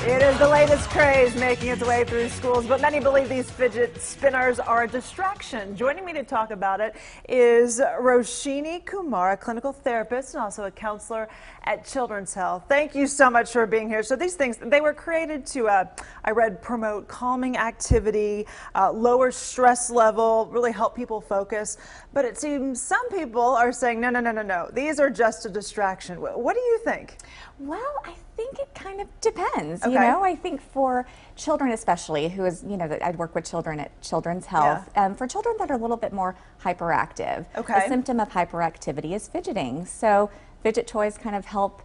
It is the latest craze making its way through schools, but many believe these fidget spinners are a distraction. Joining me to talk about it is Roshini Kumar, a clinical therapist and also a counselor at Children's Health. Thank you so much for being here. So these things, they were created to, I read, promote calming activity, lower stress level, really help people focus. But it seems some people are saying, no, these are just a distraction. What do you think? Well, I think it kind of depends. Okay. You know, I think for children especially, who is, you know, I work with children at Children's Health, for children that are a little bit more hyperactive, okay, a symptom of hyperactivity is fidgeting. So fidget toys kind of help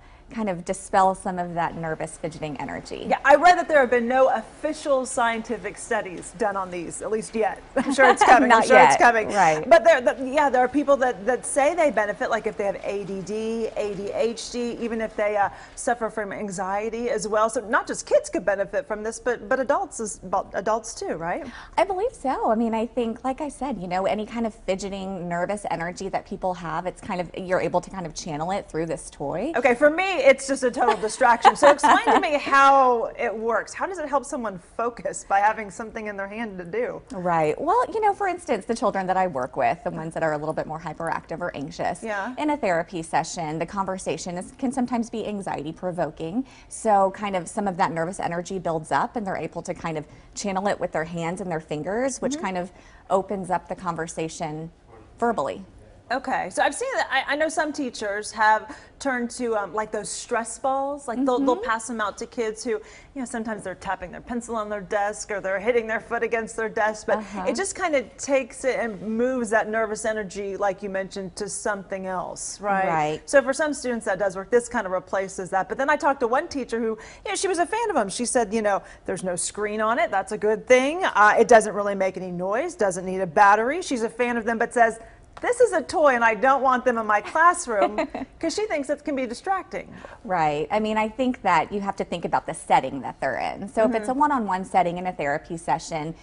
dispel some of that nervous fidgeting energy. Yeah, I read that there have been no official scientific studies done on these, at least yet. I'm sure it's coming. Not I'm sure yet. It's coming. Right. But there are people that say they benefit, like if they have ADD, ADHD, even if they suffer from anxiety as well. So not just kids could benefit from this, but adults too, right? I believe so. I mean, I think, like I said, you know, any kind of fidgeting, nervous energy that people have, it's kind of, you're able to kind of channel it through this toy. Okay, for me, it's just a total distraction. So explain to me how it works. How does it help someone focus by having something in their hand to do? Right. Well, you know, for instance, the children that I work with, the ones that are a little bit more hyperactive or anxious, in a therapy session, the conversation can sometimes be anxiety provoking. So kind of some of that nervous energy builds up and they're able to kind of channel it with their hands and their fingers, which kind of opens up the conversation verbally. Okay, so I've seen that. I know some teachers have turned to like those stress balls, like they'll pass them out to kids who, you know, sometimes they're tapping their pencil on their desk or they're hitting their foot against their desk, but it just kind of takes it and moves that nervous energy, like you mentioned, to something else, right? Right. So for some students that does work. This kind of replaces that. But then I talked to one teacher who, you know, she was a fan of them. She said, you know, there's no screen on it. That's a good thing. It doesn't really make any noise, doesn't need a battery. She's a fan of them, but says, this is a toy and I don't want them in my classroom because she thinks it can be distracting. Right. I mean, I think that you have to think about the setting that they're in. So if it's a one-on-one setting in a therapy session,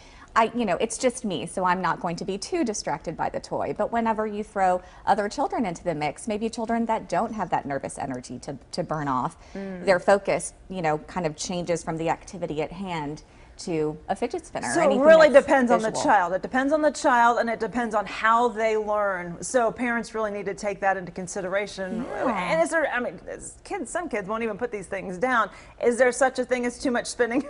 you know, it's just me, so I'm not going to be too distracted by the toy. But whenever you throw other children into the mix, maybe children that don't have that nervous energy to burn off, their focus, you know, kind of changes from the activity at hand to a fidget spinner. So it really depends on the child. It depends on the child and it depends on how they learn. So parents really need to take that into consideration. And is there, I mean, some kids won't even put these things down. Is there such a thing as too much spinning?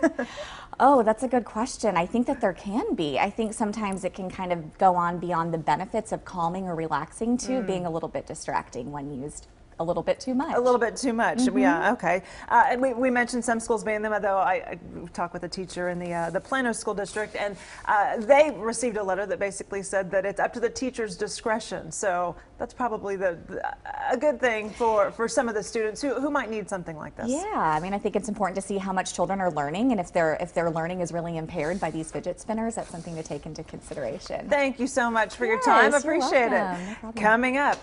Oh, that's a good question. I think that there can be. I think sometimes it can kind of go on beyond the benefits of calming or relaxing to being a little bit distracting when used a little bit too much. A little bit too much. Yeah, okay. And we mentioned some schools banning them, although I talked with a teacher in the Plano School District, and they received a letter that basically said that it's up to the teacher's discretion. So that's probably a good thing for some of the students who might need something like this. Yeah, I mean, I think it's important to see how much children are learning, and if their learning is really impaired by these fidget spinners, that's something to take into consideration. Thank you so much for your time. Appreciate it. No problem. Coming up.